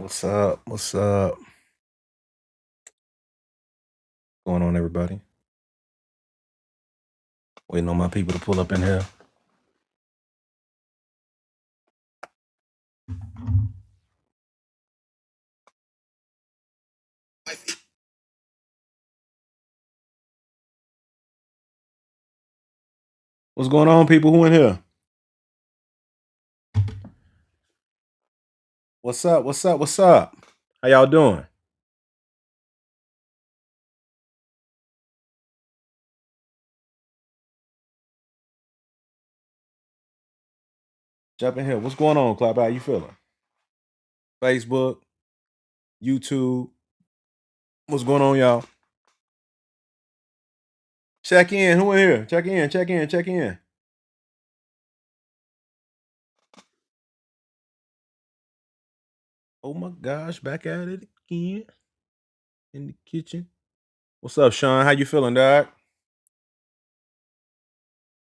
What's up? What's up? Going on, everybody? Waiting on my people to pull up in here. What's going on, people? Who in here? What's up? What's up? What's up? How y'all doing? Jump in here. What's going on, Clap? How you feeling? Facebook, YouTube. What's going on, y'all? Check in. Who in here? Check in. Check in. Check in. Oh my gosh, back at it again in the kitchen. What's up, Sean? How you feeling, dog?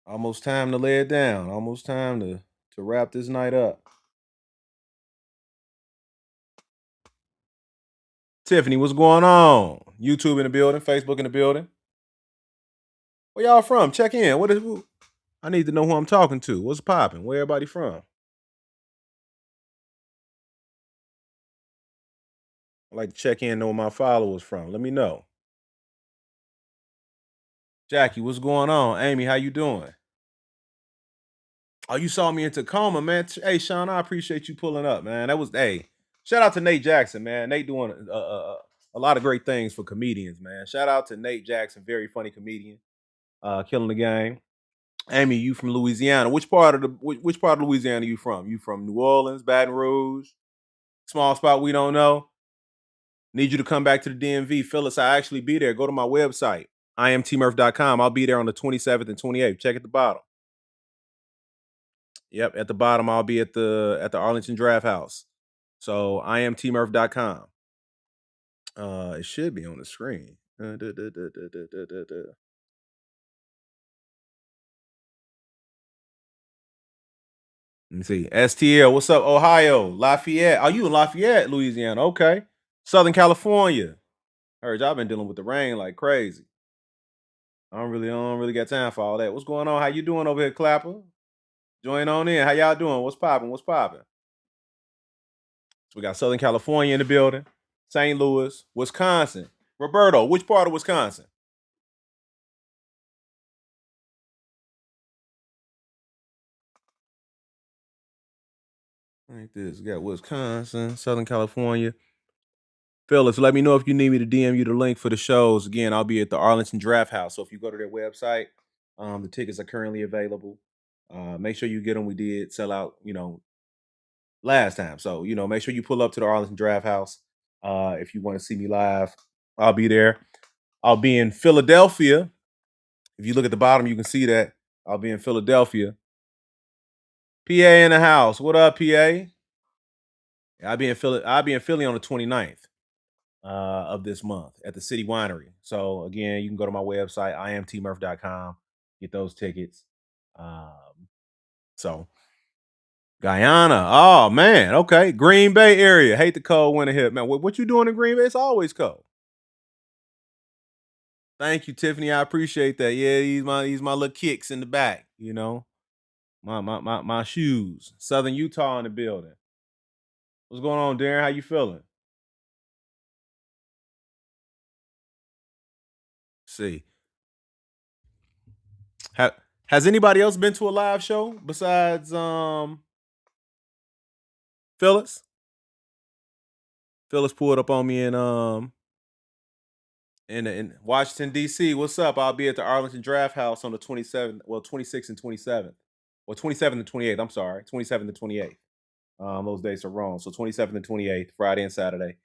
Almost time to lay it down. Almost time to wrap this night up. Tiffany, what's going on? YouTube in the building, Facebook in the building. Where y'all from? Check in. What is who? I need to know who I'm talking to. What's popping? Where everybody from? I like to check in, know where my followers from. Let me know. Jackie, what's going on? Amy, how you doing? Oh, you saw me in Tacoma, man. Hey, Sean, I appreciate you pulling up, man. That was shout out to Nate Jackson, man. Nate doing a lot of great things for comedians, man. Shout out to Nate Jackson, very funny comedian, killing the game. Amy, you from Louisiana? Which part of Louisiana you from? You from New Orleans, Baton Rouge, small spot we don't know? Need you to come back to the DMV. Phyllis, I actually be there. Go to my website, imtmurph.com. I'll be there on the 27th and 28th. Check at the bottom. Yep, at the bottom, I'll be at the Arlington Draft House. So imtmurph.com. It should be on the screen. Let me see. STL, what's up? Ohio, Lafayette. Are you in Lafayette, Louisiana? Okay. Southern California. Heard y'all been dealing with the rain like crazy. I don't really got time for all that. What's going on? How you doing over here, Clapper? Join on in. How y'all doing? What's popping? What's popping? So we got Southern California in the building, St. Louis, Wisconsin. Roberto, which part of Wisconsin? Like this. We got Wisconsin, Southern California. Phyllis, let me know if you need me to DM you the link for the shows. Again, I'll be at the Arlington Draft House. So if you go to their website, the tickets are currently available. Make sure you get them. We did sell out, last time. So, make sure you pull up to the Arlington Draft House. If you want to see me live, I'll be there. I'll be in Philadelphia. If you look at the bottom, you can see that I'll be in Philadelphia. PA in the house. What up, PA? I'll be in Philly. I'll be in Philly on the 29th of this month at the City Winery. So again, you can go to my website, imtmurph.com, get those tickets. So Guyana. Oh man, okay. Green Bay area. Hate the cold winter here, man. What you doing in Green Bay? It's always cold. Thank you, Tiffany. I appreciate that. Yeah, these my little kicks in the back. My shoes. Southern Utah in the building. What's going on, Darren? How you feeling? See, ha- has anybody else been to a live show besides Phyllis? Phyllis pulled up on me in Washington D.C. What's up? I'll be at the Arlington Draft House on the 27th, well 26th and 27th, well 27th and 28th. I'm sorry, 27th and 28th. Those dates are wrong. So 27th and 28th, Friday and Saturday,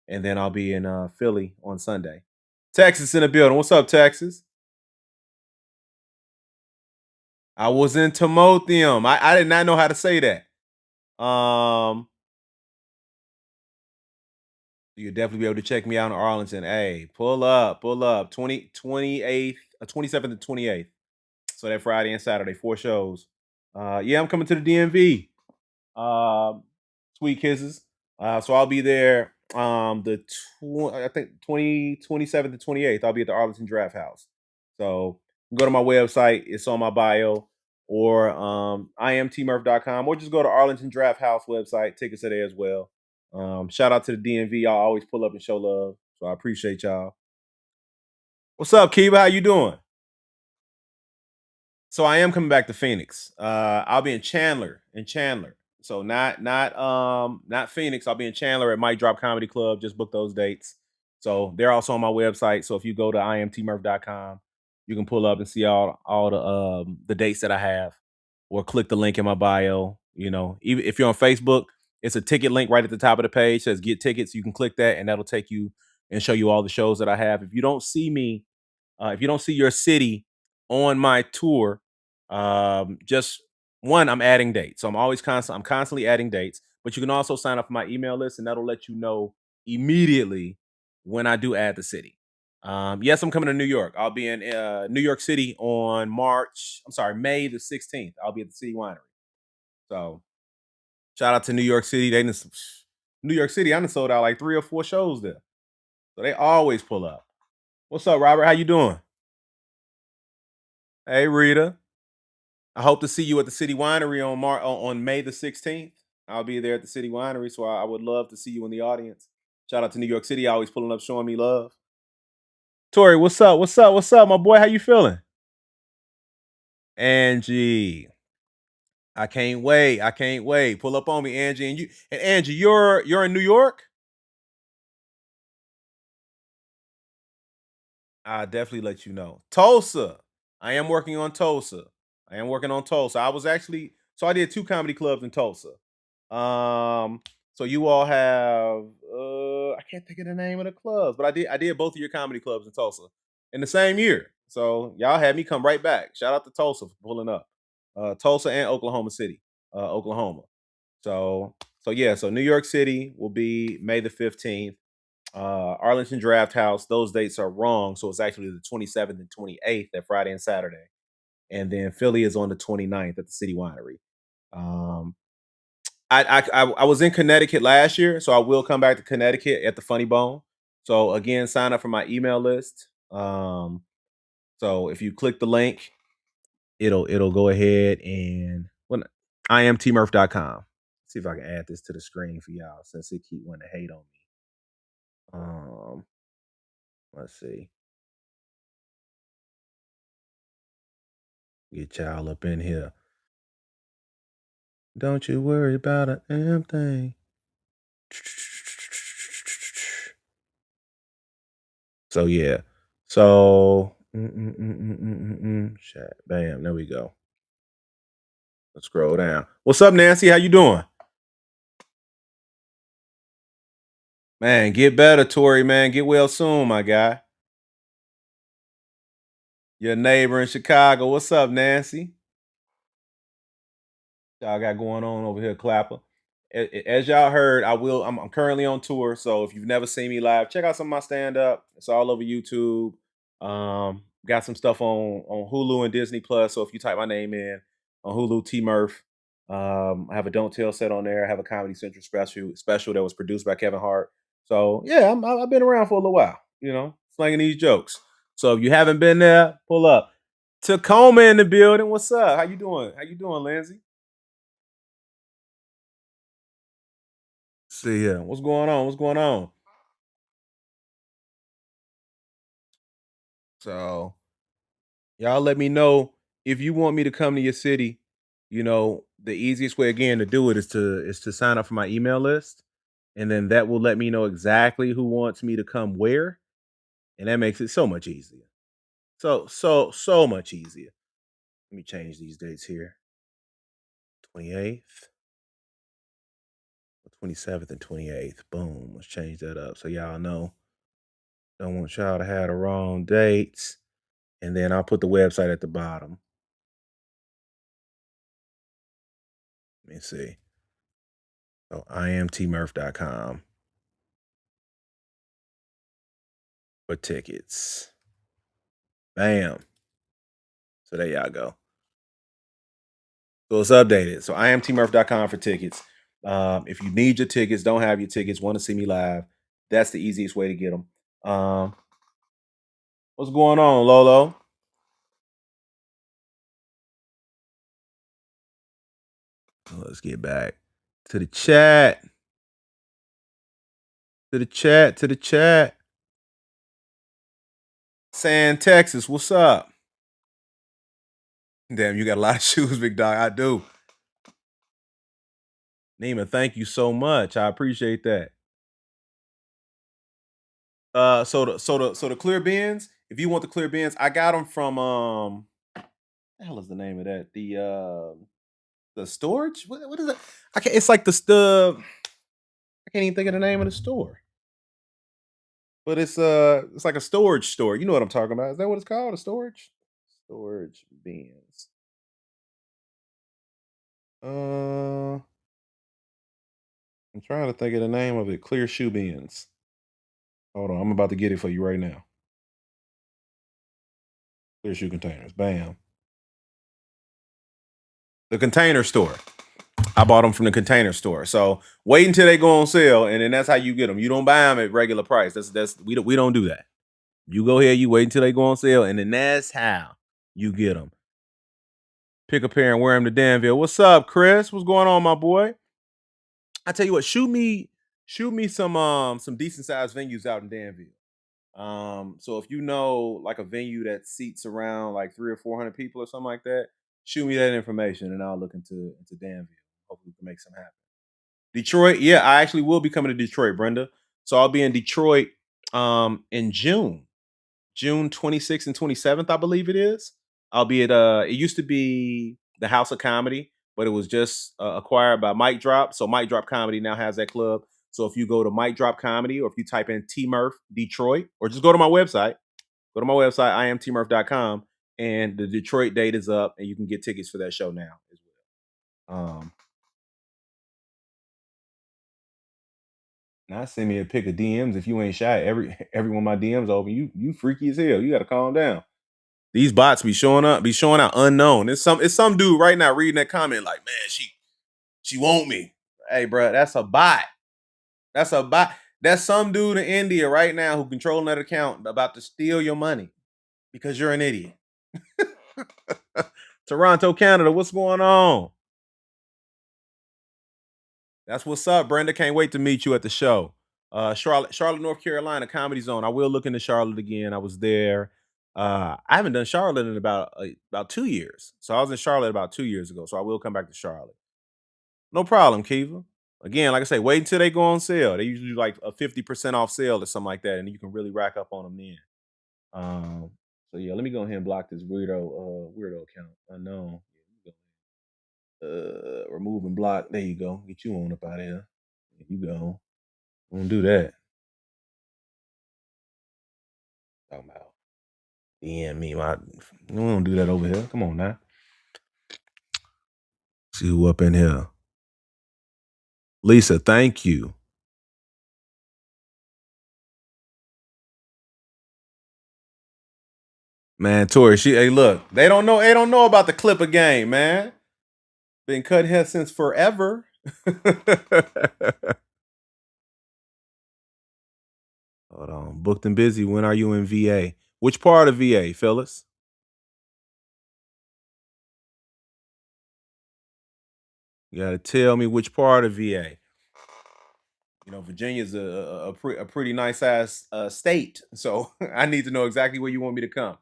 and then I'll be in Philly on Sunday. Texas in the building. What's up, Texas? I was in Timothium. I did not know how to say that. You'll definitely be able to check me out in Arlington. Hey, pull up. 28th, 27th and 28th. So that Friday and Saturday, 4 shows. Yeah, I'm coming to the DMV. Sweet kisses. So I'll be there I think 27th to 28th. I'll be at the Arlington Draft House. So go to my website, it's on my bio, or imtmurph.com, or just go to Arlington Draft House website. Tickets are there as well. Shout out to the DMV. Y'all always pull up and show love. So I appreciate y'all. What's up, Kiva? How you doing? So I am coming back to Phoenix. I'll be in Chandler. So not Phoenix. I'll be in Chandler at Mike Drop Comedy Club. Just book those dates. So they're also on my website. So if you go to imtmurph.com, you can pull up and see all the dates that I have, or click the link in my bio. You know, even if you're on Facebook, it's a ticket link right at the top of the page. It says get tickets. You can click that, and that'll take you and show you all the shows that I have. If you don't see your city on my tour, just one, I'm adding dates. So I'm constantly adding dates, but you can also sign up for my email list, and that'll let you know immediately when I do add the city. Yes, I'm coming to New York. I'll be in New York City on May the 16th. I'll be at the City Winery. So shout out to New York City. New York City, I done sold out like 3 or 4 shows there. So they always pull up. What's up, Robert? How you doing? Hey, Rita. I hope to see you at the City Winery on May the 16th. I'll be there at the City Winery, so I would love to see you in the audience. Shout out to New York City, always pulling up, showing me love. Tori, what's up? What's up? What's up, my boy? How you feeling? Angie, I can't wait. I can't wait. Pull up on me, Angie. And Angie, you're in New York. I'll definitely let you know. Tulsa. I am working on Tulsa. I was actually I did 2 comedy clubs in Tulsa. Um, so you all have I can't think of the name of the clubs, but I did both of your comedy clubs in Tulsa in the same year. So y'all had me come right back. Shout out to Tulsa for pulling up. Tulsa and Oklahoma City, Oklahoma. So so New York City will be May the 15th. Arlington Draft House, those dates are wrong. So it's actually the 27th and 28th, that Friday and Saturday. And then Philly is on the 29th at the City Winery. Um, I was in Connecticut last year, so I will come back to Connecticut at the Funny Bone. So again, sign up for my email list. So if you click the link, it'll go ahead and imtmurph.com. See if I can add this to the screen for y'all since it keep wanting to hate on me. Let's see. Get y'all up in here. Don't you worry about a damn thing. So yeah. So chat. Bam. There we go. Let's scroll down. What's up, Nancy? How you doing? Man, get better, Tori, man. Get well soon, my guy. Your neighbor in Chicago. What's up, Nancy? Y'all got going on over here, Clapper. As y'all heard, I'm currently on tour. So if you've never seen me live, check out some of my stand up. It's all over YouTube. Got some stuff on Hulu and Disney Plus. So if you type my name in on Hulu, T Murph. I have a Don't Tell set on there. I have a Comedy Central special that was produced by Kevin Hart. So yeah, I've been around for a little while. Slinging these jokes. So if you haven't been there, pull up. Tacoma in the building. What's up? How you doing? How you doing, Lindsay? See ya. What's going on? What's going on? So y'all let me know if you want me to come to your city. The easiest way again to do it is to sign up for my email list. And then that will let me know exactly who wants me to come where. And that makes it so much easier. So much easier. Let me change these dates here. 28th, 27th, and 28th. Boom. Let's change that up so y'all know. Don't want y'all to have the wrong dates. And then I'll put the website at the bottom. Let me see. So imtmurph.com for tickets. Bam. So there y'all go. So it's updated. So imtmurph.com for tickets. If you need your tickets, don't have your tickets, want to see me live, that's the easiest way to get them. What's going on, Lolo? Let's get back to the chat. To the chat. To the chat. San Texas, what's up? Damn, you got a lot of shoes, big dog. I do. Neiman, thank you so much. I appreciate that. So the clear bins. If you want the clear bins, I got them from the hell is the name of that? The storage. What is it? I can't. It's like the. I can't even think of the name of the store. But it's like a storage store. You know what I'm talking about? Is that what it's called? A storage bins. I'm trying to think of the name of it. Clear shoe bins. Hold on, I'm about to get it for you right now. Clear shoe containers. Bam. The Container Store. I bought them from the Container Store. So wait until they go on sale, and then that's how you get them. You don't buy them at regular price. That's we don't do that. You go ahead, you wait until they go on sale, and then that's how you get them. Pick a pair and wear them to Danville. What's up, Chris? What's going on, my boy? I tell you what, shoot me some decent sized venues out in Danville. So if you know like a venue that seats around like 300 or 400 people or something like that, shoot me that information and I'll look into Danville. Hopefully we can make something happen. Detroit, yeah, I actually will be coming to Detroit, Brenda. So I'll be in Detroit in June 26th and 27th, I believe it is. I'll be at it used to be the House of Comedy, but it was just acquired by Mike Drop. So Mike Drop Comedy now has that club. So if you go to Mike Drop Comedy or if you type in T Murph Detroit or just go to my website, iamtmurph.com, and the Detroit date is up and you can get tickets for that show now as well. Now send me a pic of DMs if you ain't shy. Every one of my DMs open. You freaky as hell. You gotta calm down. These bots be showing out unknown. It's some dude right now reading that comment like, man, she want me. Hey, bro, that's a bot. That's a bot. That's some dude in India right now who controlling that account about to steal your money because you're an idiot. Toronto, Canada, what's going on? That's what's up, Brenda. Can't wait to meet you at the show. Charlotte, North Carolina, Comedy Zone. I will look into Charlotte again. I was there. I haven't done Charlotte in about 2 years. So I was in Charlotte about 2 years ago. So I will come back to Charlotte. No problem, Kiva. Again, like I say, wait until they go on sale. They usually do like a 50% off sale or something like that, and you can really rack up on them then. So yeah, let me go ahead and block this weirdo account. Unknown. Remove and block. There you go. Get you on up out of here. There you go. Don't do that. Talking about DM me. We don't do that over here. Come on now. See who up in here. Lisa, thank you. Man, Tori, hey, look, they don't know about the Clipper game, man. Been cut hair since forever. Hold on. Booked and busy. When are you in VA? Which part of VA, Phyllis? You gotta tell me which part of VA. You know, Virginia's a pretty nice ass state, so I need to know exactly where you want me to come.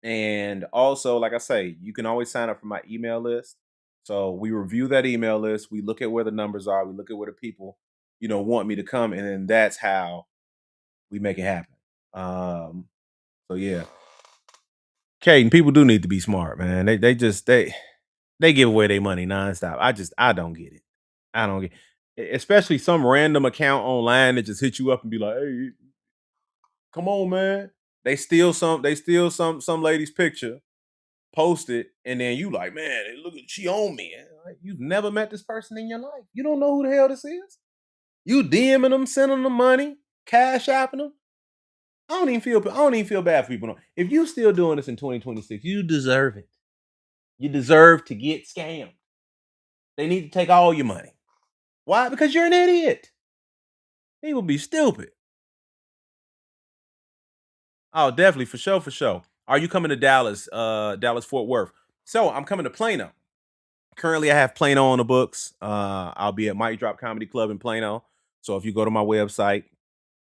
And also, like I say, you can always sign up for my email list. So we review that email list. We look at where the numbers are. We look at where the people, want me to come, and then that's how we make it happen. So yeah, Caden, people do need to be smart, man. They give away their money nonstop. I don't get it. I don't get, especially some random account online that just hit you up and be like, "Hey, come on, man." They steal some lady's picture, post it, and then you like, man, look at she on me. Like, you've never met this person in your life. You don't know who the hell this is. You DMing them, sending them money, cash apping them. I don't even feel bad for people. If you still doing this in 2026, you deserve it. You deserve to get scammed. They need to take all your money. Why? Because you're an idiot. People be stupid. Oh, definitely, for sure, for sure. Are you coming to Dallas, Dallas Fort Worth? So I'm coming to Plano. Currently, I have Plano on the books. I'll be at Mic Drop Comedy Club in Plano. So if you go to my website,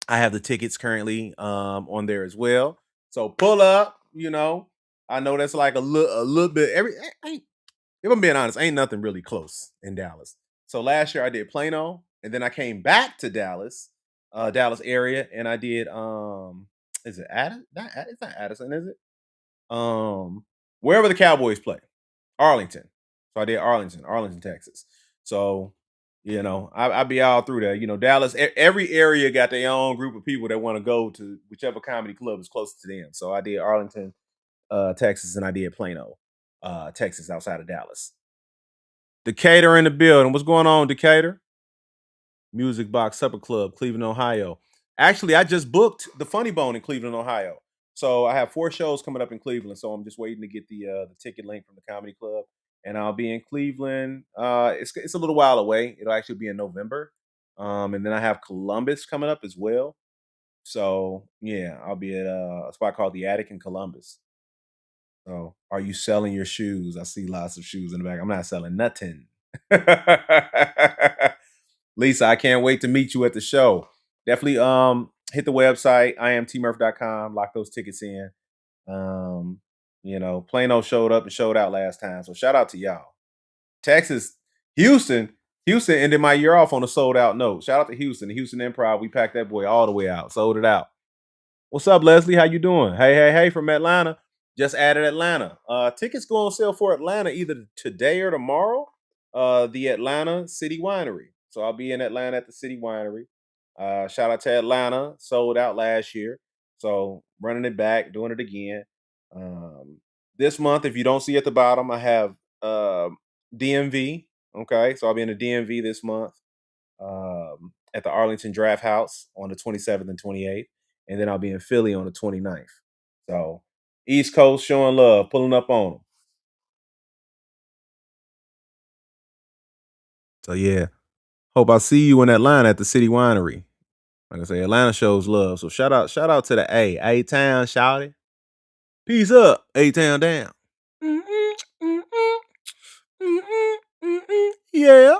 I have the tickets currently on there as well. So pull up, I know that's like a little bit if I'm being honest, ain't nothing really close in Dallas. So last year I did Plano, and then I came back to Dallas, Dallas area, and I did is it Addison? It's not Addison, is it? Wherever the Cowboys play, Arlington. So I did Arlington, Texas. So I be all through there. Dallas. Every area got their own group of people that want to go to whichever comedy club is closest to them. So I did Arlington, Texas, and I did Plano, Texas, outside of Dallas. Decatur in the building. What's going on, Decatur? Music Box Supper Club, Cleveland, Ohio. Actually, I just booked the Funny Bone in Cleveland, Ohio. So I have 4 shows coming up in Cleveland. So I'm just waiting to get the ticket link from the comedy club, and I'll be in Cleveland. It's a little while away. It'll actually be in November, and then I have Columbus coming up as well. So yeah, I'll be at a spot called the Attic in Columbus. So, are you selling your shoes? I see lots of shoes in the back. I'm not selling nothing. Lisa, I can't wait to meet you at the show. Definitely hit the website, imtmurph.com, lock those tickets in. Um, Plano showed up and showed out last time. So shout out to y'all. Texas, Houston ended my year off on a sold out note. Shout out to Houston, the Houston Improv. We packed that boy all the way out, sold it out. What's up, Leslie? How you doing? Hey, from Atlanta. Just added Atlanta. Tickets go on sale for Atlanta either today or tomorrow. The Atlanta City Winery. So I'll be in Atlanta at the City Winery. Shout out to Atlanta. Sold out last year. So running it back, doing it again. Um, this month, if you don't see at the bottom, I have DMV. Okay. So I'll be in the DMV this month, at the Arlington Draft House on the 27th and 28th. And then I'll be in Philly on the 29th. So East Coast showing love, pulling up on them. So yeah, hope I see you in Atlanta at the City Winery. Like I say, Atlanta shows love. So shout out to the A Town, shout it. Peace up, A Town down. Mm-mm, mm-mm, mm-mm, mm-mm, yeah.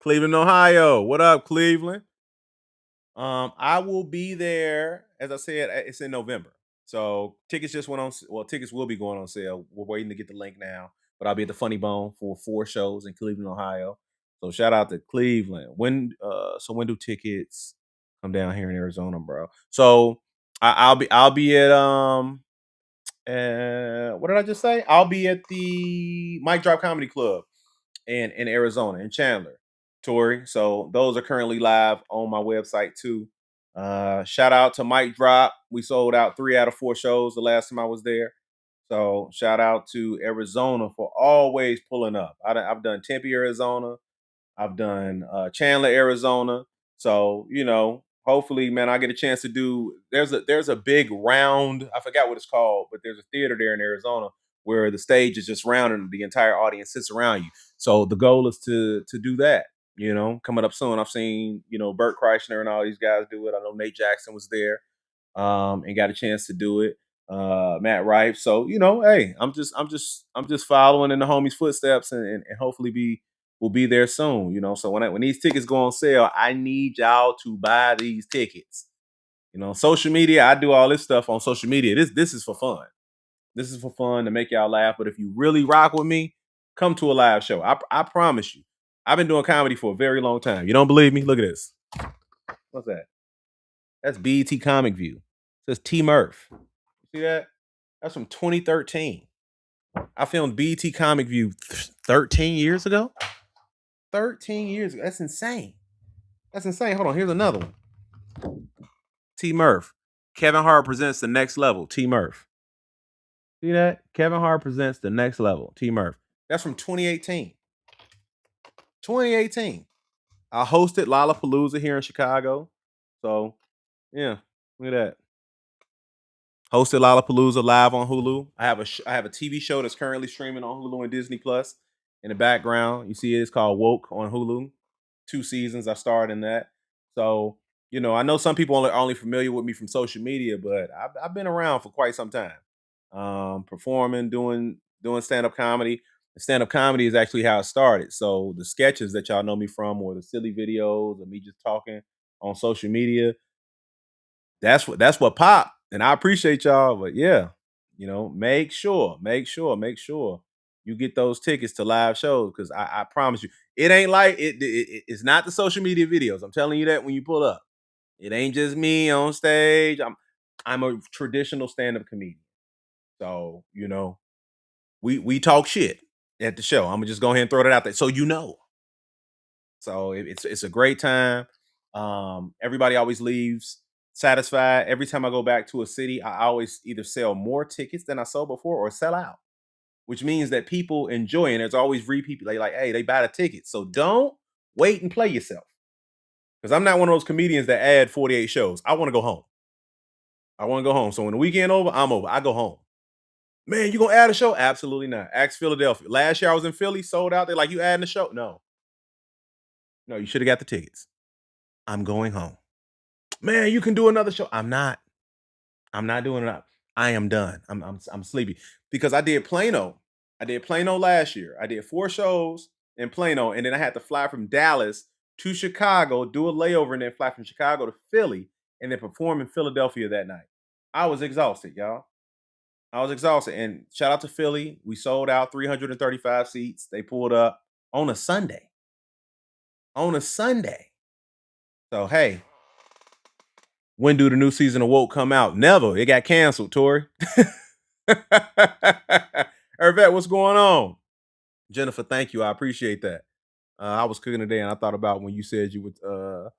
Cleveland, Ohio. What up, Cleveland? I will be there. As I said, it's in November. So tickets just went on. Well, tickets will be going on sale. We're waiting to get the link now. But I'll be at the Funny Bone for 4 shows in Cleveland, Ohio. So shout out to Cleveland. When do tickets come down here in Arizona, bro? So I'll be at what did I just say? I'll be at the Mic Drop Comedy Club in Arizona, in Chandler, Tori. So those are currently live on my website too. Shout out to Mike Drop. We sold out 3 out of 4 shows the last time I was there. So shout out to Arizona for always pulling up. I've done Tempe, Arizona. I've done Chandler, Arizona. So hopefully, man, I get a chance to do. There's a big round. I forgot what it's called, but there's a theater there in Arizona where the stage is just round and the entire audience sits around you. So the goal is to do that. Coming up soon. I've seen Bert Kreischer and all these guys do it. I know Nate Jackson was there, and got a chance to do it. Matt Rife. So hey, I'm just following in the homies' footsteps, and hopefully will be there soon. So when these tickets go on sale, I need y'all to buy these tickets. Social media. I do all this stuff on social media. This is for fun. This is for fun to make y'all laugh. But if you really rock with me, come to a live show. I promise you. I've been doing comedy for a very long time. You don't believe me? Look at this. What's that? That's BET Comic View. It says T Murph. See that? That's from 2013. I filmed BET Comic View 13 years ago. 13 years ago. That's insane. That's insane. Hold on. Here's another one. T Murph. Kevin Hart presents the next level. T Murph. See that? Kevin Hart presents the next level. T Murph. That's from 2018. 2018. I hosted Lollapalooza here in Chicago. So, yeah, look at that. Hosted Lollapalooza live on Hulu. I have a TV show that's currently streaming on Hulu and Disney Plus. in the background. You see it. It's called Woke on Hulu. 2 seasons. I starred in that. So I know some people only familiar with me from social media, but I've been around for quite some time, performing, doing stand up comedy. Stand up comedy is actually how it started. So the sketches that y'all know me from, or the silly videos, or me just talking on social media, that's what popped. And I appreciate y'all, but yeah, make sure you get those tickets to live shows, because I promise you, it ain't like it's not the social media videos. I'm telling you that when you pull up, it ain't just me on stage. I'm a traditional stand up comedian, so we talk shit at the show. I'm gonna just go ahead and throw that out there, so So it's a great time. Everybody always leaves satisfied. Every time I go back to a city, I always either sell more tickets than I sold before or sell out, which means that people enjoy it. And there's always repeat people like, hey, they buy the ticket. So don't wait and play yourself. Because I'm not one of those comedians that add 48 shows. I want to go home. I want to go home. So when the weekend over, I'm over. I go home. Man, you gonna add a show? Absolutely not. Ask Philadelphia. Last year I was in Philly, sold out. They're like, you adding a show? No, no, you should have got the tickets. I'm going home. Man, you can do another show. I'm not. I'm not doing it. I am done. I'm sleepy because I did Plano. I did Plano last year. I did 4 shows in Plano, and then I had to fly from Dallas to Chicago, do a layover, and then fly from Chicago to Philly, and then perform in Philadelphia that night. I was exhausted, y'all. I was exhausted. And shout out to Philly. We sold out 335 seats. They pulled up on a Sunday. On a Sunday. So hey, when do the new season of Woke come out? Never. It got canceled, Tori. Hervet, what's going on? Jennifer, thank you. I appreciate that. I was cooking today and I thought about when you said you were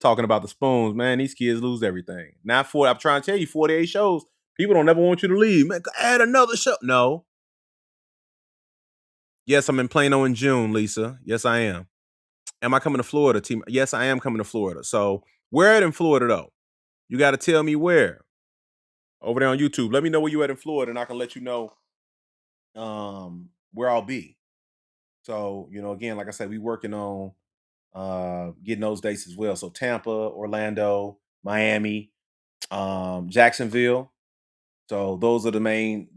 talking about the spoons. Man, these kids lose everything. Not I'm trying to tell you, 48 shows. People don't ever want you to leave. Man, add another show. No. Yes, I'm in Plano in June, Lisa. Yes, I am. Am I coming to Florida, team? Yes, I am coming to Florida. So where at in Florida though? You got to tell me where. Over there on YouTube. Let me know where you at in Florida, and I can let you know where I'll be. So, again, like I said, we working on getting those dates as well. So Tampa, Orlando, Miami, Jacksonville. So those are the main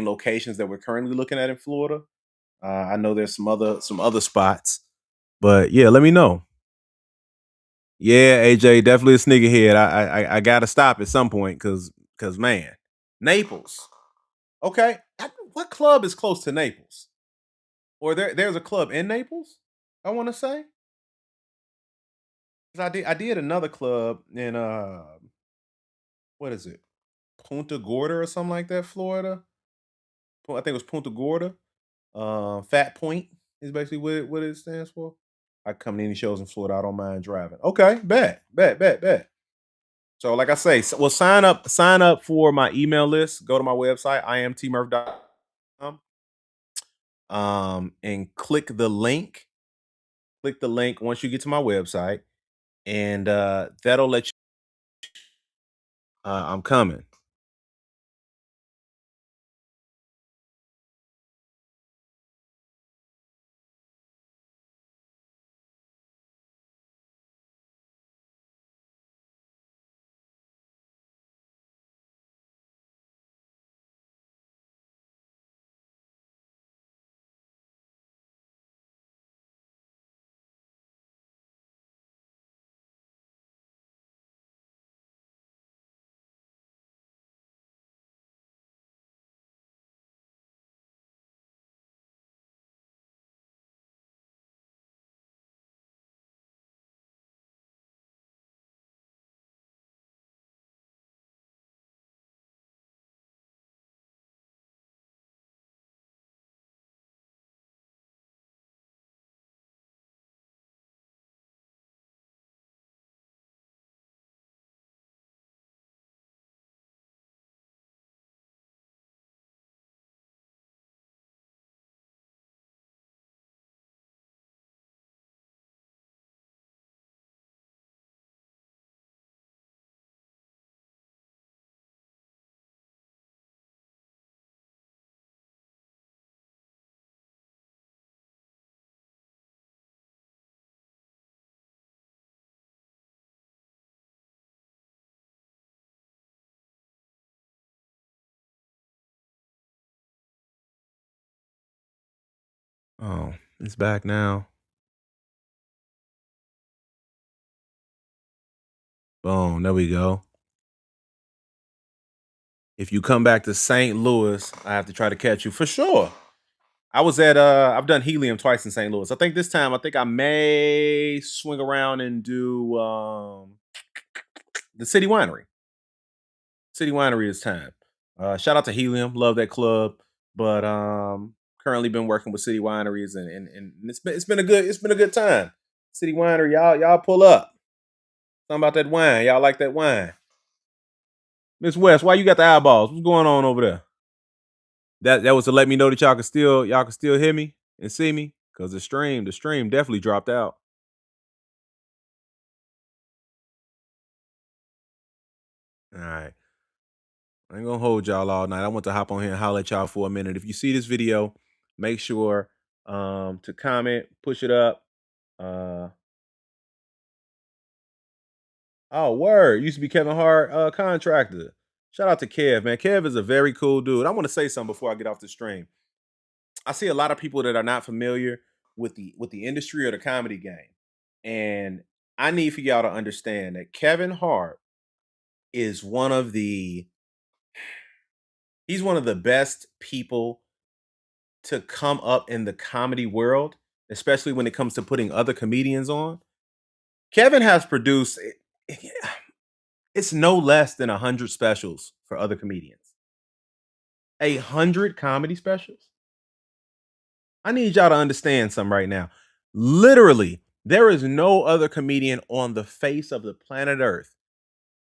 locations that we're currently looking at in Florida. I know there's some other spots, but yeah, let me know. Yeah, AJ, definitely a sneakerhead. I gotta stop at some point because man, Naples. Okay, what club is close to Naples? Or there's a club in Naples. I want to say 'cause I did another club in what is it, Punta Gorda or something like that, Florida. I think it was Punta Gorda. Fat Point is basically what it stands for. I come to any shows in Florida. I don't mind driving. Okay, bet. So like I say, well, sign up for my email list. Go to my website, imtmurph.com, and click the link. Click the link once you get to my website, and that'll let you. I'm coming. Oh, it's back now. Boom, there we go. If you come back to St. Louis, I have to try to catch you for sure. I was at I've done Helium twice in St. Louis. I think this time I may swing around and do the City Winery. City Winery this time. Shout out to Helium, love that club. But currently been working with City Wineries and it's been a good time. City Winery, y'all pull up. Something about that wine. Y'all like that wine. Miss West, why you got the eyeballs? What's going on over there? That was to let me know that y'all can still hear me and see me. Cause the stream definitely dropped out. All right. I ain't gonna hold y'all all night. I want to hop on here and holler at y'all for a minute. If you see this video, make sure to comment, push it up. Uh oh, word. Used to be Kevin Hart contractor. Shout out to Kev, man. Kev is a very cool dude. I want to say something before I get off the stream. I see a lot of people that are not familiar with the industry or the comedy game. And I need for y'all to understand that Kevin Hart is he's one of the best people to come up in the comedy world, especially when it comes to putting other comedians on. Kevin has produced it's no less than 100 specials for other comedians. 100 comedy specials? I need y'all to understand something right now. Literally, there is no other comedian on the face of the planet Earth,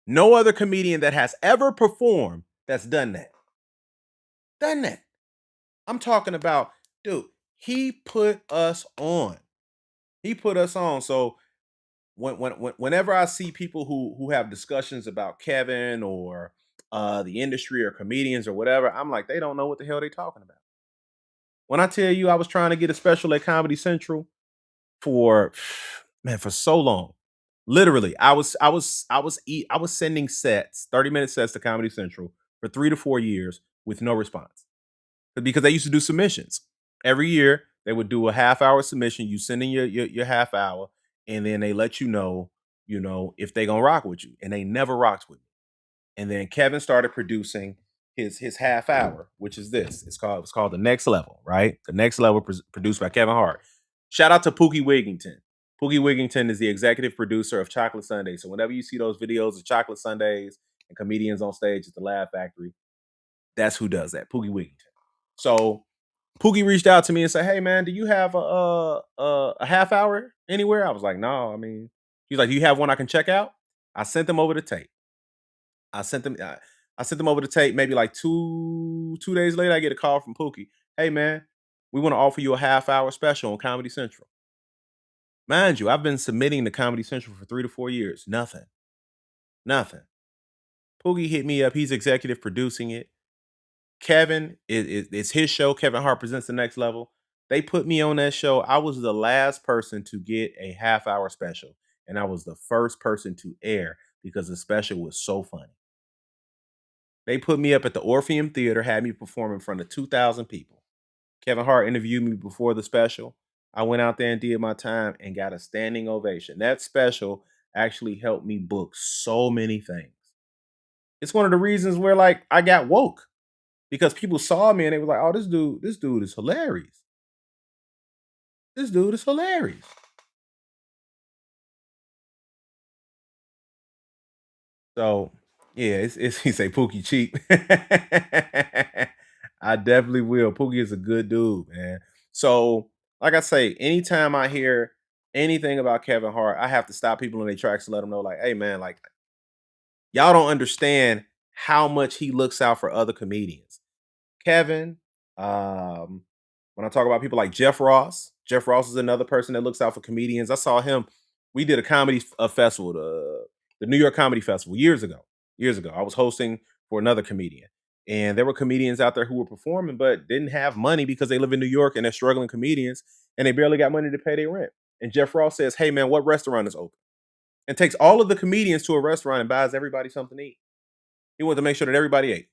no other comedian that has ever performed that's done that. Done that. I'm talking about, dude, he put us on. He put us on. So whenever I see people who have discussions about Kevin or the industry or comedians or whatever, I'm like, they don't know what the hell they talking about. When I tell you I was trying to get a special at Comedy Central for man for so long. Literally, I was sending sets, 30-minute sets to Comedy Central for 3 to 4 years with no response. Because they used to do submissions. Every year they would do a half hour submission, you send in your half hour and then they let you know if they going to rock with you and they never rocked with me. And then Kevin started producing his half hour, which is this. It's called The Next Level, right? The Next Level produced by Kevin Hart. Shout out to Pookie Wigington. Pookie Wigington is the executive producer of Chocolate Sundays. So whenever you see those videos of Chocolate Sundays and comedians on stage at the Laugh Factory, that's who does that. Pookie Wigington. So Pookie reached out to me and said, "Hey man, do you have a half hour anywhere?" I was like, "No, I mean," he's like, "Do you have one I can check out?" I sent them over the tape. I sent them. I sent them over the tape. Maybe like two days later, I get a call from Pookie. "Hey man, we want to offer you a half hour special on Comedy Central." Mind you, I've been submitting to Comedy Central for 3 to 4 years. Nothing. Nothing. Pookie hit me up. He's executive producing it. Kevin, it's his show. Kevin Hart presents The Next Level. They put me on that show. I was the last person to get a half hour special, and I was the first person to air because the special was so funny. They put me up at the Orpheum Theater, had me perform in front of 2,000 people. Kevin Hart interviewed me before the special. I went out there and did my time and got a standing ovation. That special actually helped me book so many things. It's one of the reasons where like I got woke because people saw me and they were like, "Oh, this dude is hilarious. This dude is hilarious." So yeah, it's he say Pookie cheap. I definitely will. Pookie is a good dude, man. So, like I say, anytime I hear anything about Kevin Hart, I have to stop people in their tracks to let them know, like, hey man, like y'all don't understand how much he looks out for other comedians. Kevin, um, when I talk about people like Jeff Ross is another person that looks out for comedians. I saw him. We did a comedy festival, the New York Comedy Festival, years ago. Years ago, I was hosting for another comedian, and there were comedians out there who were performing but didn't have money because they live in New York and they're struggling comedians and they barely got money to pay their rent. And Jeff Ross says, "Hey man, what restaurant is open?" And takes all of the comedians to a restaurant and buys everybody something to eat. He wanted to make sure that everybody ate.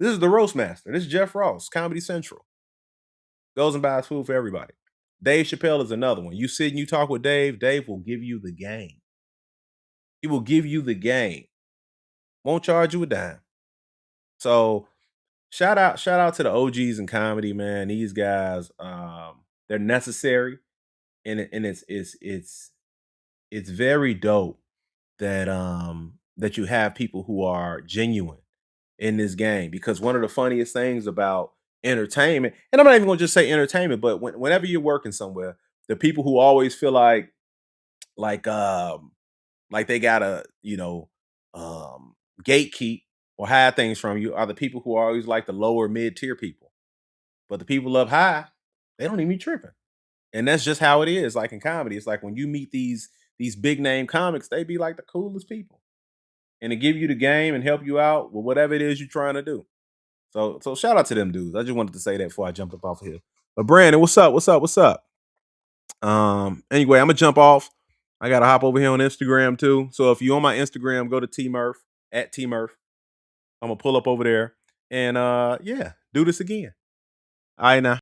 This is the roast master. This is Jeff Ross, Comedy Central. Goes and buys food for everybody. Dave Chappelle is another one. You sit and you talk with Dave, Dave will give you the game. He will give you the game. Won't charge you a dime. So shout out to the OGs in comedy, man. These guys, they're necessary, and it's very dope that that you have people who are genuine in this game, because one of the funniest things about entertainment, and I'm not even gonna just say entertainment, but whenever you're working somewhere, the people who always feel like like they gotta, gatekeep or hide things from you are the people who are always like the lower mid-tier people. But the people up high, they don't even be tripping. And that's just how it is. Like in comedy, it's like when you meet these big name comics, they be like the coolest people. And to give you the game and help you out with whatever it is you're trying to do. So shout out to them dudes. I just wanted to say that before I jumped up off of here. But Brandon, what's up? What's up? What's up? Anyway, I'm gonna jump off. I gotta hop over here on Instagram too. So if you on my Instagram, go to T Murph at T Murph. I'm gonna pull up over there and yeah, do this again. All right now.